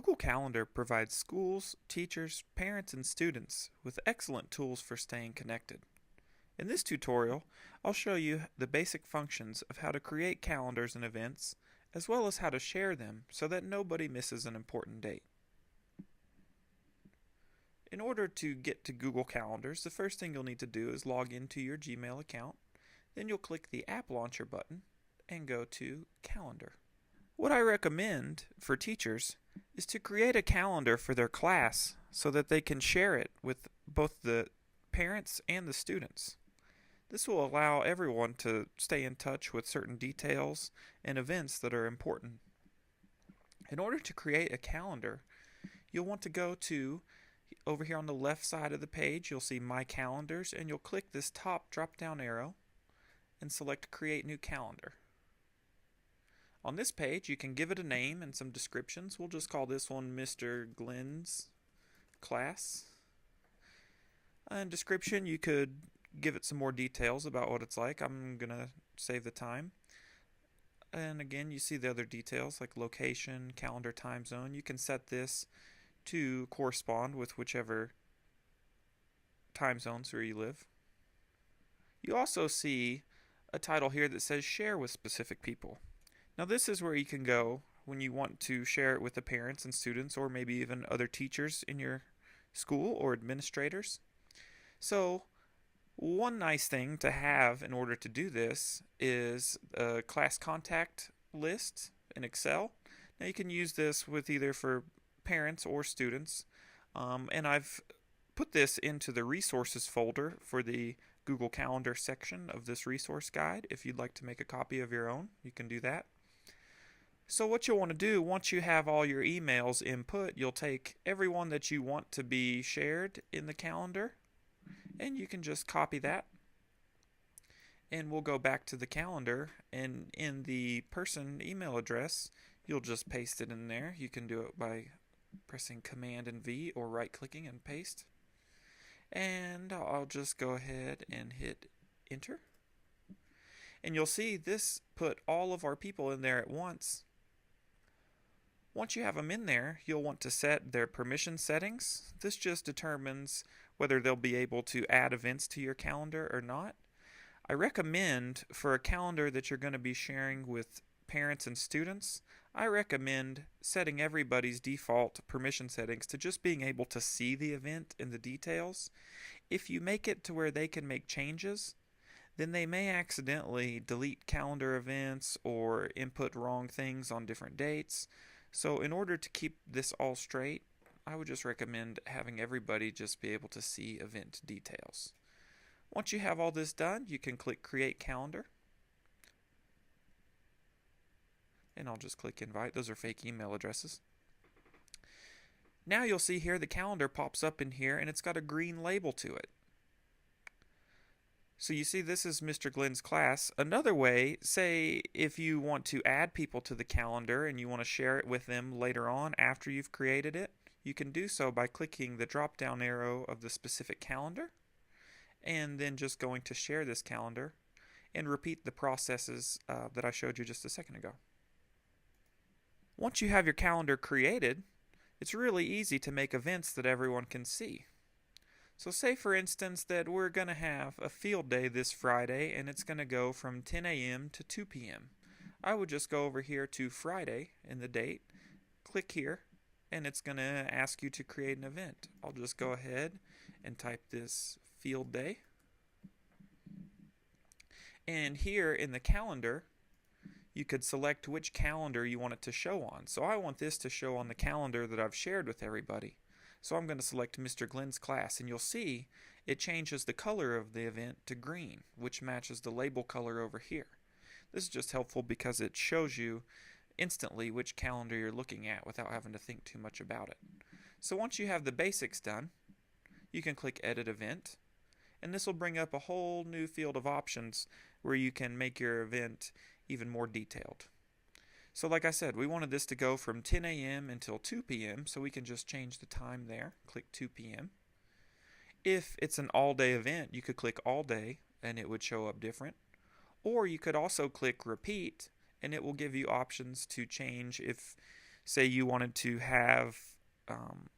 Google Calendar provides schools, teachers, parents, and students with excellent tools for staying connected. In this tutorial, I'll show you the basic functions of how to create calendars and events, as well as how to share them so that nobody misses an important date. In order to get to Google Calendars, the first thing you'll need to do is log into your Gmail account. Then you'll click the App Launcher button and go to Calendar. What I recommend for teachers is to create a calendar for their class so that they can share it with both the parents and the students. This will allow everyone to stay in touch with certain details and events that are important. In order to create a calendar, you'll want to go to over here on the left side of the page, you'll see My Calendars, and you'll click this top drop-down arrow and select Create New Calendar. On this page, you can give it a name and some descriptions. We'll just call this one Mr. Glenn's class. In description, you could give it some more details about what it's like. I'm going to save the time. And again, you see the other details like location, calendar, time zone. You can set this to correspond with whichever time zones where you live. You also see a title here that says Share with Specific People. Now this is where you can go when you want to share it with the parents and students, or maybe even other teachers in your school or administrators. So one nice thing to have in order to do this is a class contact list in Excel. Now you can use this with either for parents or students, and I've put this into the resources folder for the Google Calendar section of this resource guide. If you'd like to make a copy of your own, you can do that. So what you'll want to do, once you have all your emails input, you'll take everyone that you want to be shared in the calendar, and you can just copy that. And we'll go back to the calendar, and in the person email address, you'll just paste it in there. You can do it by pressing Command and V or right-clicking and paste. And I'll just go ahead and hit Enter. And you'll see this put all of our people in there at once. Once you have them in there, you'll want to set their permission settings. This just determines whether they'll be able to add events to your calendar or not. I recommend for a calendar that you're going to be sharing with parents and students, I recommend setting everybody's default permission settings to just being able to see the event and the details. If you make it to where they can make changes, then they may accidentally delete calendar events or input wrong things on different dates. So in order to keep this all straight, I would just recommend having everybody just be able to see event details. Once you have all this done, you can click Create Calendar. And I'll just click Invite. Those are fake email addresses. Now you'll see here the calendar pops up in here and it's got a green label to it. So you see this is Mr. Glenn's class. Another way, say if you want to add people to the calendar and you want to share it with them later on after you've created it, you can do so by clicking the drop down arrow of the specific calendar and then just going to share this calendar and repeat the processes that I showed you just a second ago. Once you have your calendar created, it's really easy to make events that everyone can see. So say for instance that we're going to have a field day this Friday and it's going to go from 10 a.m. to 2 p.m. I would just go over here to Friday in the date, click here, and it's going to ask you to create an event. I'll just go ahead and type this field day. And here in the calendar, you could select which calendar you want it to show on. So I want this to show on the calendar that I've shared with everybody. So I'm going to select Mr. Glenn's class, and you'll see it changes the color of the event to green, which matches the label color over here. This is just helpful because it shows you instantly which calendar you're looking at without having to think too much about it. So once you have the basics done, you can click Edit Event, and this will bring up a whole new field of options where you can make your event even more detailed. So like I said, we wanted this to go from 10 a.m. until 2 p.m. so we can just change the time there. Click 2 p.m. If it's an all-day event, you could click all day and it would show up different. Or you could also click Repeat and it will give you options to change if Say you wanted to have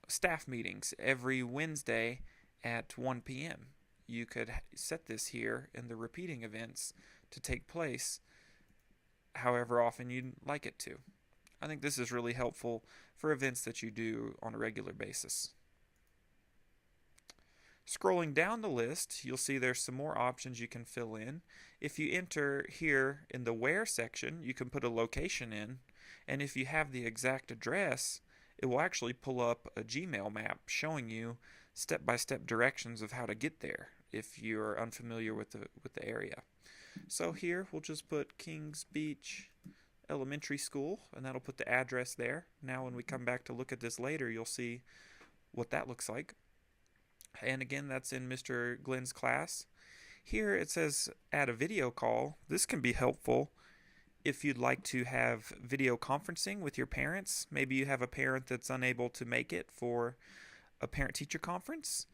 staff meetings every Wednesday at 1 p.m. You could set this here in the repeating events to take place however often you'd like it to. I think this is really helpful for events that you do on a regular basis. Scrolling down the list, you'll see there's some more options you can fill in. If you enter here in the Where section, you can put a location in, and if you have the exact address, it will actually pull up a Gmail map showing you step-by-step directions of how to get there if you're unfamiliar with the area. So here we'll just put Kings Beach Elementary School, and that'll put the address there. Now when we come back to look at this later, you'll see what that looks like. And again, that's in Mr. Glenn's class. Here it says add a video call. This can be helpful if you'd like to have video conferencing with your parents. Maybe you have a parent that's unable to make it for a parent-teacher conference.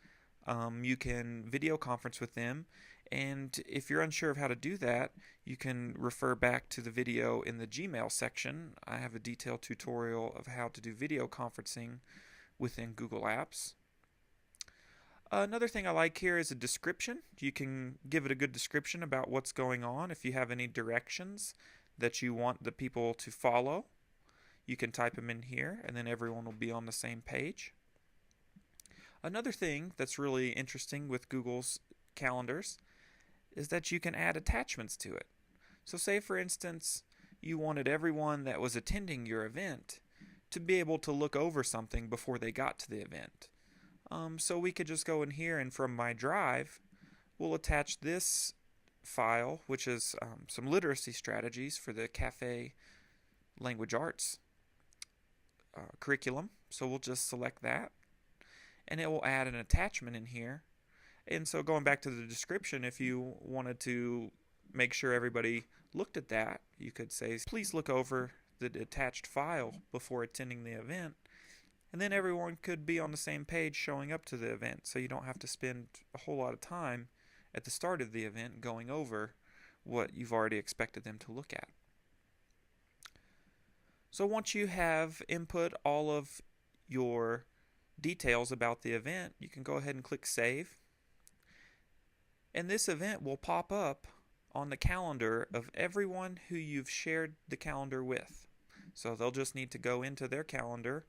You can video conference with them, and if you're unsure of how to do that, you can refer back to the video in the Gmail section. I have a detailed tutorial of how to do video conferencing within Google Apps. Another thing I like here is a description. You can give it a good description about what's going on. If you have any directions that you want the people to follow, you can type them in here, and then everyone will be on the same page. Another thing that's really interesting with Google's calendars is that you can add attachments to it. So say, for instance, you wanted everyone that was attending your event to be able to look over something before they got to the event. So we could just go in here, and from my drive, we'll attach this file, which is some literacy strategies for the Cafe Language Arts curriculum. So we'll just select that, and it will add an attachment in here. And so going back to the description, if you wanted to make sure everybody looked at that, you could say, please look over the attached file before attending the event. And then everyone could be on the same page showing up to the event, so you don't have to spend a whole lot of time at the start of the event going over what you've already expected them to look at. So once you have input all of your details about the event, you can go ahead and click Save. And this event will pop up on the calendar of everyone who you've shared the calendar with. So they'll just need to go into their calendar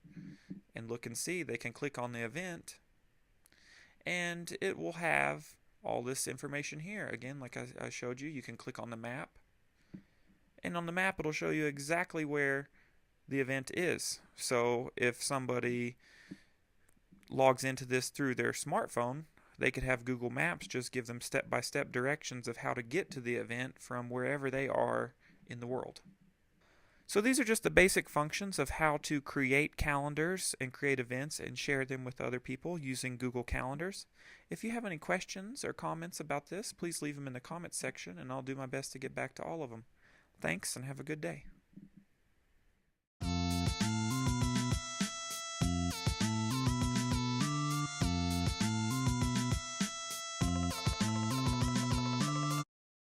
and look and see. They can click on the event, and it will have all this information here. Again, like I showed you, you can click on the map, and on the map it'll show you exactly where the event is. So if somebody logs into this through their smartphone, they could have Google Maps just give them step-by-step directions of how to get to the event from wherever they are in the world. So these are just the basic functions of how to create calendars and create events and share them with other people using Google Calendars. If you have any questions or comments about this, please leave them in the comments section, and I'll do my best to get back to all of them. Thanks, and have a good day.